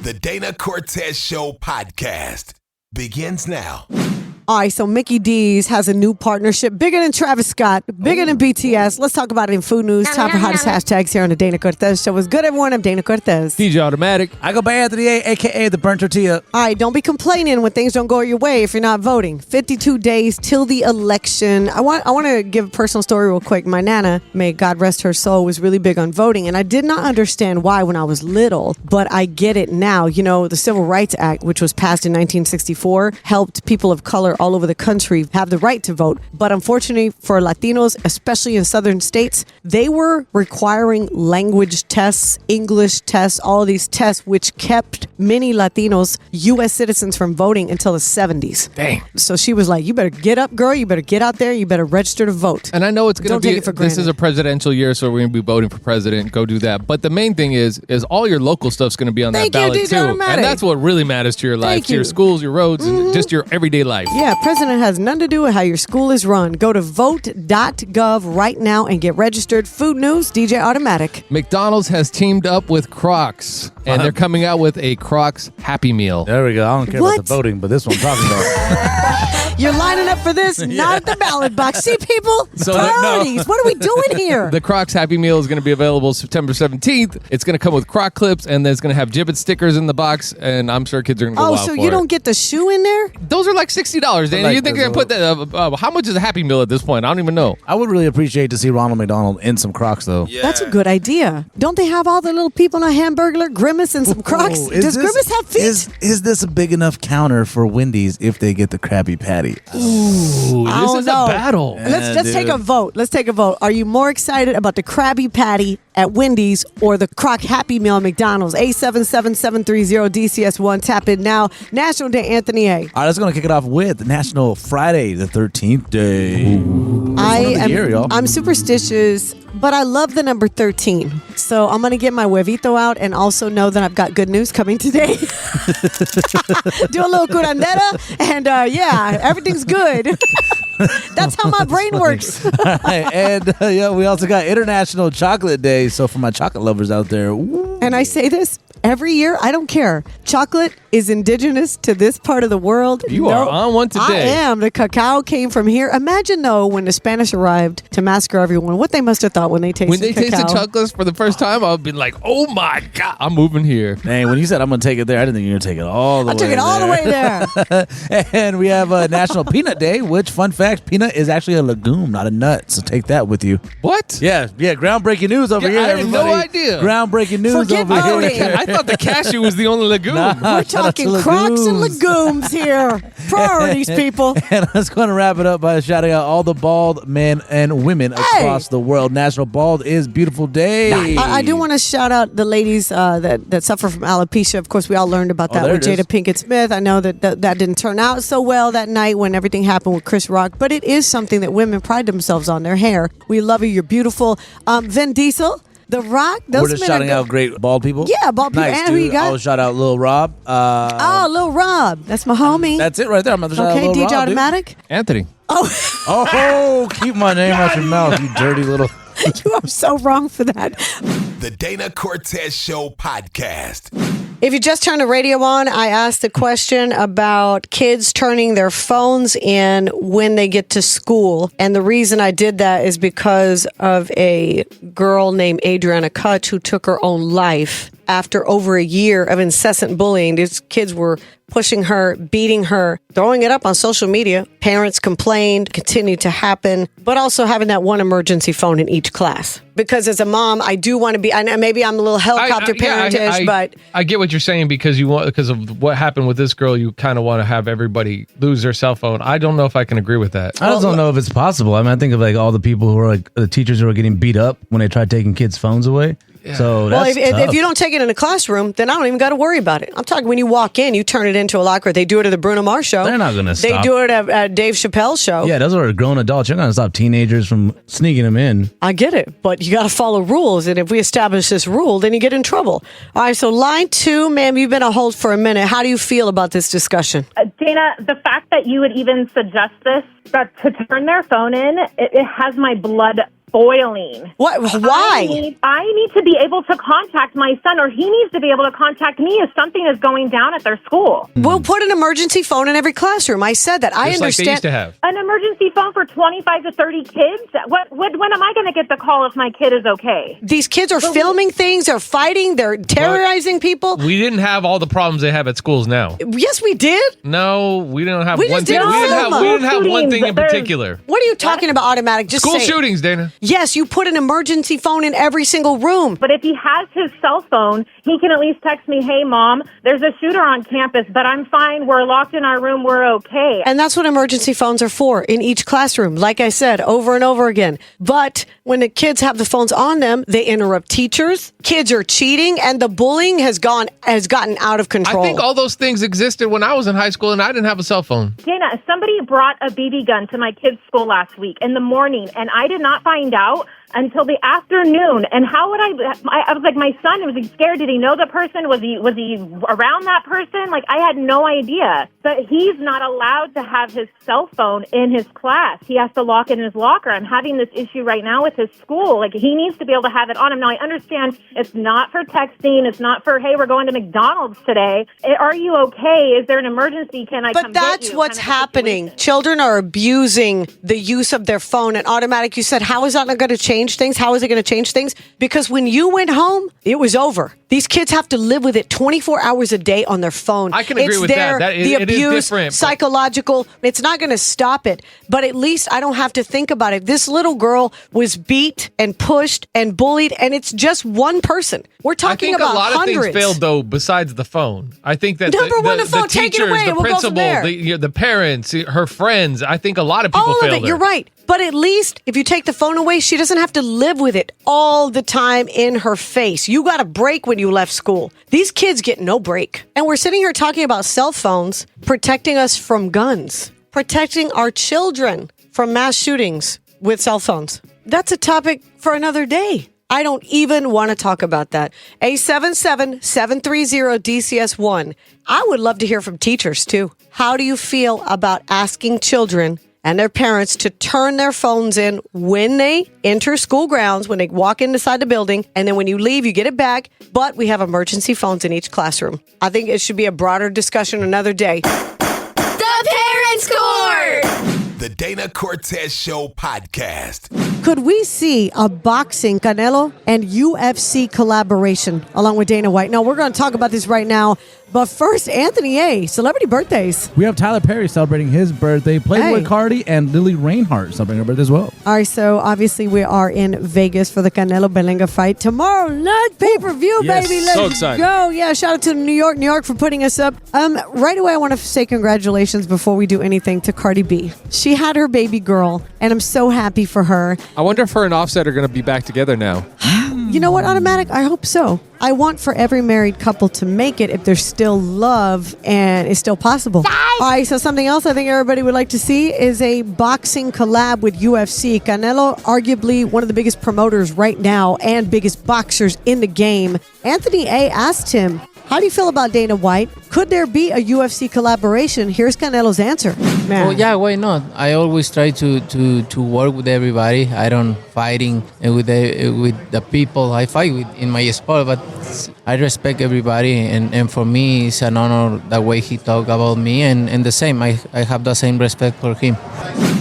The Dana Cortez Show podcast begins now. All right, so Mickey D's has a new partnership, bigger than Travis Scott, bigger than BTS. Let's talk about it in food news. Time for hottest hashtags here on the Dana Cortez Show. What's good, everyone? I'm Dana Cortez. DJ Automatic. I go by Anthony A, a.k.a. the Burnt Tortilla. All right, don't be complaining when things don't go your way if you're not voting. 52 days till the election. I want to give a personal story real quick. My Nana, may God rest her soul, was really big on voting, and I did not understand why when I was little, but I get it now. You know, the Civil Rights Act, which was passed in 1964, helped people of color all over the country have the right to vote. But unfortunately for Latinos, especially in southern states, they were requiring language tests, English tests, all of these tests, which kept many Latinos, U.S. citizens, from voting until the 70s. Dang. So she was like, you better get up, girl. You better get out there. You better register to vote. And I know it's going to be, take it for granted. This is a presidential year, so we're going to be voting for president. Go do that. But the main thing is all your local stuff's going to be on that ballot too. Automatic. And that's what really matters to your life, to your schools, your roads, and just your everyday life. Yeah, president has nothing to do with how your school is run. Go to vote.gov right now and get registered. Food news, DJ Automatic. McDonald's has teamed up with Crocs, and they're coming out with a Crocs Happy Meal. There we go. I don't care about the voting, but this one I'm talking about. You're lining up for this, not at the ballot box. See, people? Priorities. What are we doing here? The Crocs Happy Meal is going to be available September 17th. It's going to come with Croc clips, and then it's going to have Gibbet stickers in the box, and I'm sure kids are going to go wild so for you it. don't get the shoe in there? Those are like $60, Danny. You think they're going to put that? How much is a Happy Meal at this point? I don't even know. I would really appreciate to see Ronald McDonald in some Crocs, though. Yeah. That's a good idea. Don't they have all the little people in a Hamburglar, Grimace, and some Crocs? Does Grimace have feet? Is this a big enough counter for Wendy's if they get the Krabby Patty? Ooh, this is a battle. Let's take a vote. Let's take a vote. Are you more excited about the Krabby Patty at Wendy's or the Croc Happy Meal at McDonald's? 877-730-DCS1. Tap in now. National Day, Anthony A. All right, let's going to kick it off with National Friday the 13th Day. I'm superstitious, but I love the number 13. So I'm going to get my huevito out and also know that I've got good news coming today. Do a little curandera, and everything's good. That's how my brain works. And we also got International Chocolate Day. So for my chocolate lovers out there. Ooh. And I say this every year, I don't care. Chocolate is indigenous to this part of the world. You are on one today. I am. The cacao came from here. Imagine, though, when the Spanish arrived to massacre everyone, what they must have thought when they tasted cacao. When they tasted chocolates for the first time, I would be like, oh my God, I'm moving here. Dang, when you said I'm going to take it there, I didn't think you were going to take it all the way there. I took it all the way there. And we have National Peanut Day, which, fun fact, peanut is actually a legume, not a nut. So take that with you. What? Yeah, groundbreaking news over here, I had everybody. no idea. Groundbreaking news Forget over voting. here. I thought the cashew was the only legume. We're talking Crocs and legumes here. Priorities, people. And I was going to wrap it up by shouting out all the bald men and women across the world. National Bald is Beautiful Day. I do want to shout out the ladies that suffer from alopecia. Of course, we all learned about that with Jada Pinkett Smith. I know that didn't turn out so well that night when everything happened with Chris Rock, but it is something that women pride themselves on, their hair. We love you. You're beautiful. Vin Diesel, The Rock. Those We're just shouting out great bald people? Yeah, bald people. Nice, and who you got? I'll shout out Lil Rob. Lil Rob. That's my homie. That's it right there. I'm going to shout out Lil DJ Rob, Automatic. Anthony. Oh, keep my name out your mouth, you dirty little... You are so wrong for that. The Dana Cortez Show podcast. If you just turned the radio on, I asked a question about kids turning their phones in when they get to school. And the reason I did that is because of a girl named Adriana Kutch who took her own life after over a year of incessant bullying. These kids were pushing her, beating her, throwing it up on social media. Parents complained, continued to happen, but also having that one emergency phone in each class. Because as a mom, I do want to be, and maybe I'm a little helicopter parentish, but... I get what you're saying because of what happened with this girl, you kind of want to have everybody lose their cell phone. I don't know if I can agree with that. I just don't know if it's possible. I mean, I think of like all the people who are like the teachers who are getting beat up when they tried taking kids' phones away. Yeah. So that's if you don't take it in a classroom, then I don't even got to worry about it. I'm talking when you walk in, you turn it into a locker. They do it at the Bruno Mars show. They're not going to stop. They do it at Dave Chappelle's show. Yeah, those are grown adults. You're not going to stop teenagers from sneaking them in. I get it, but you got to follow rules. And if we establish this rule, then you get in trouble. All right, so line 2, ma'am, you've been on hold for a minute. How do you feel about this discussion? Dana, the fact that you would even suggest this, that to turn their phone in, it has my blood spoiling. What? Why? I need to be able to contact my son, or he needs to be able to contact me if something is going down at their school. We'll put an emergency phone in every classroom. I said that. I Just understand. like they used to have. An emergency phone for 25 to 30 kids? When am I going to get the call if my kid is okay? These kids are filming things, they're fighting, they're terrorizing people. We didn't have all the problems they have at schools now. Yes, we did. No, we didn't have We one just thing. didn't We didn't film have, we them. didn't have one thing in There's- particular. What are you talking about, Automatic? Just School say it. shootings, Dana. Yes, you put an emergency phone in every single room. But if he has his cell phone, he can at least text me, hey, Mom, there's a shooter on campus, but I'm fine. We're locked in our room. We're okay. And that's what emergency phones are for in each classroom, like I said, over and over again. But when the kids have the phones on them, they interrupt teachers. Kids are cheating, and the bullying has gotten out of control. I think all those things existed when I was in high school and I didn't have a cell phone. Dana, somebody brought a BB gun to my kid's school last week in the morning, and I did not find out until the afternoon. And how would I was like, my son, was he scared? Did he know the person? Was he around that person? Like, I had no idea. But he's not allowed to have his cell phone in his class. He has to lock it in his locker. I'm having this issue right now with his school. Like, he needs to be able to have it on him. Now, I understand it's not for texting. It's not for, hey, we're going to McDonald's today. Are you okay? Is there an emergency? Can I come But get that's you? what's Kind of happening. situation. Children are abusing the use of their phone. And Automatic, you said, how is that not going to change things? How is it going to change things? Because when you went home, it was over. These kids have to live with it 24 hours a day on their phone. I can agree It's with there, that. the It is abuse, different, but- psychological. It's not going to stop it. But at least I don't have to think about it. This little girl was beat and pushed and bullied, and it's just one person. We're I talking think about a lot hundreds. of things failed, though, besides the phone. I think that Number one, the the phone. Take it teachers, away, the and we'll go from principal, there. the parents, her friends, I think a lot of people All of failed it. her. You're right. But at least if you take the phone away, she doesn't have to live with it all the time in her face. You got a break when you left school. These kids get no break. And we're sitting here talking about cell phones protecting us from guns, protecting our children from mass shootings with cell phones. That's a topic for another day. I don't even want to talk about that. 877-730-DCS1. I would love to hear from teachers, too. How do you feel about asking children and their parents to turn their phones in when they enter school grounds, when they walk inside the building, and then when you leave, you get it back, but we have emergency phones in each classroom? I think it should be a broader discussion another day. The Parents Court! The Dana Cortez Show podcast. Could we see a boxing Canelo and UFC collaboration along with Dana White? No, we're going to talk about this right now. But first, Anthony A., celebrity birthdays. We have Tyler Perry celebrating his birthday, Playboy Hey. Cardi, and Lily Reinhart celebrating her birthday as well. All right, so obviously we are in Vegas for the Canelo Belenga fight tomorrow night, pay-per-view, Yes, baby. Let's so excited. go. Yeah, shout out to New York for putting us up. Right away, I want to say congratulations before we do anything to Cardi B. She had her baby girl, and I'm so happy for her. I wonder if her and Offset are going to be back together now. You know what, Automatic? I hope so. I want for every married couple to make it if there's still love and it's still possible. All right, so something else I think everybody would like to see is a boxing collab with UFC. Canelo, arguably one of the biggest promoters right now and biggest boxers in the game. Anthony A. asked him, how do you feel about Dana White? Could there be a UFC collaboration? Here's Canelo's answer. Man. Oh yeah, why not? I always try to work with everybody. I don't fighting with the people I fight with in my sport, but I respect everybody, and for me it's an honor the way he talk about me, and the same. I have the same respect for him.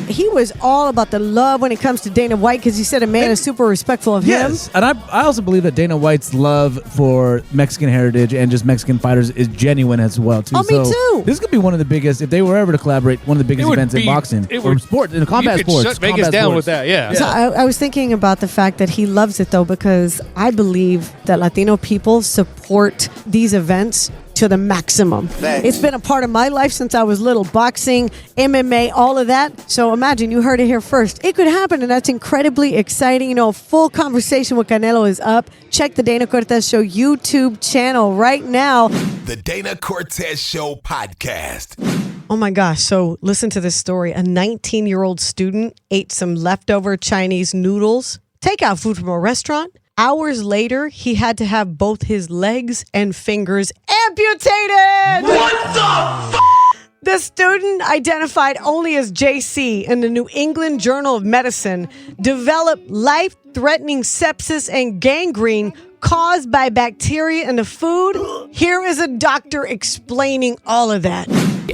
He was all about the love when it comes to Dana White because he said a man is super respectful of him. Yes, and I also believe that Dana White's love for Mexican heritage and just Mexican fighters is genuine as well too. Oh, me too. This could be one of the biggest, if they were ever to collaborate, one of the biggest events in boxing or sport, in combat you could sports. shut Vegas combat down sports. with that, yeah. So I was thinking about the fact that he loves it though, because I believe that Latino people support these events to the maximum. It's been a part of my life since I was little. Boxing, MMA, all of that. So imagine, you heard it here first. It could happen, and that's incredibly exciting. You know, a full conversation with Canelo is up. Check the Dana Cortez Show YouTube channel right now. The Dana Cortez Show podcast. Oh my gosh. So listen to this story. A 19-year-old student ate some leftover Chinese noodles, takeout food from a restaurant. Hours later, he had to have both his legs and fingers amputated. What the f***? The student, identified only as JC in the New England Journal of Medicine, developed life-threatening sepsis and gangrene caused by bacteria in the food. Here is a doctor explaining all of that.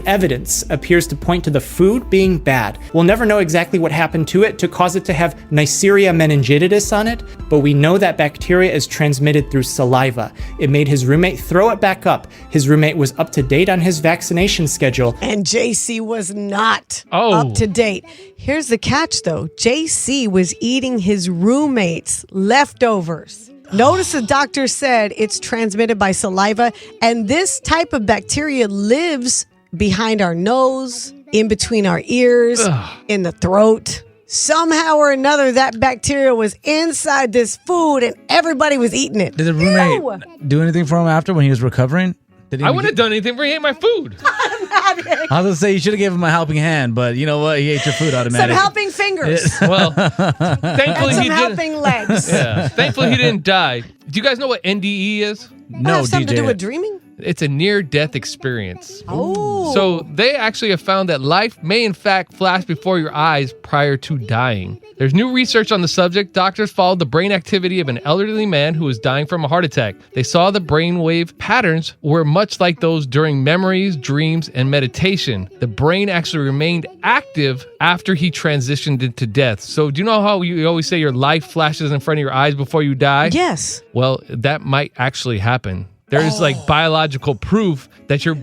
Evidence appears to point to the food being bad. We'll never know exactly what happened to it to cause it to have Neisseria meningitidis on it, but we know that bacteria is transmitted through saliva. It made his roommate throw it back up. His roommate was up to date on his vaccination schedule. And JC was not up to date. Here's the catch, though. JC was eating his roommate's leftovers. Notice the doctor said it's transmitted by saliva, and this type of bacteria lives behind our nose, in between our ears, in the throat. Somehow or another, that bacteria was inside this food and everybody was eating it. Did the roommate do anything for him after when he was recovering? I wouldn't have done anything for he ate my food. I was going to say, you should have given him a helping hand, but you know what? He ate your food automatically. Some helping fingers. Well, thankfully and some he helping legs. Yeah, thankfully he didn't die. Do you guys know what NDE is? No, Has something DJ. to do with dreaming? It's a near-death experience. Oh. So they actually have found that life may in fact flash before your eyes prior to dying. There's new research on the subject. Doctors followed the brain activity of an elderly man who was dying from a heart attack. They saw the brainwave patterns were much like those during memories, dreams, and meditation. The brain actually remained active after he transitioned into death. So do you know how you always say your life flashes in front of your eyes before you die? Yes. Well, that might actually happen. There's like biological proof that your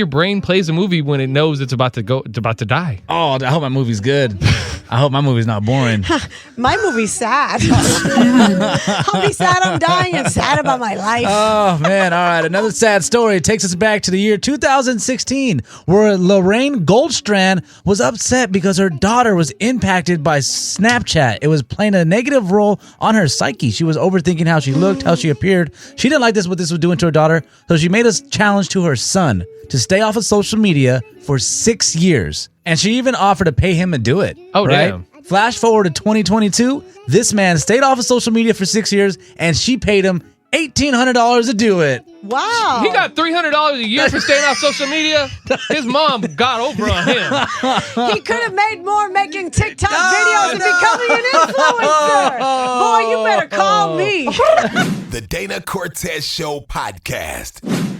brain plays a movie when it knows it's about to die. Oh, I hope my movie's good. I hope my movie's not boring. My movie's sad. I'll be sad I'm dying and sad about my life. Oh, man. All right. Another sad story takes us back to the year 2016, where Lorraine Goldstrand was upset because her daughter was impacted by Snapchat. It was playing a negative role on her psyche. She was overthinking how she looked, how she appeared. She didn't like what this was doing to her daughter, so she made a challenge to her son to stay off of social media for 6 years. And she even offered to pay him to do it. Oh, right? damn. Flash forward to 2022. This man stayed off of social media for 6 years, and she paid him $1,800 to do it. Wow. He got $300 a year for staying off social media. His mom got over on him. He could have made more making TikTok videos and becoming an influencer. Boy, you better call me. The Dana Cortez Show podcast.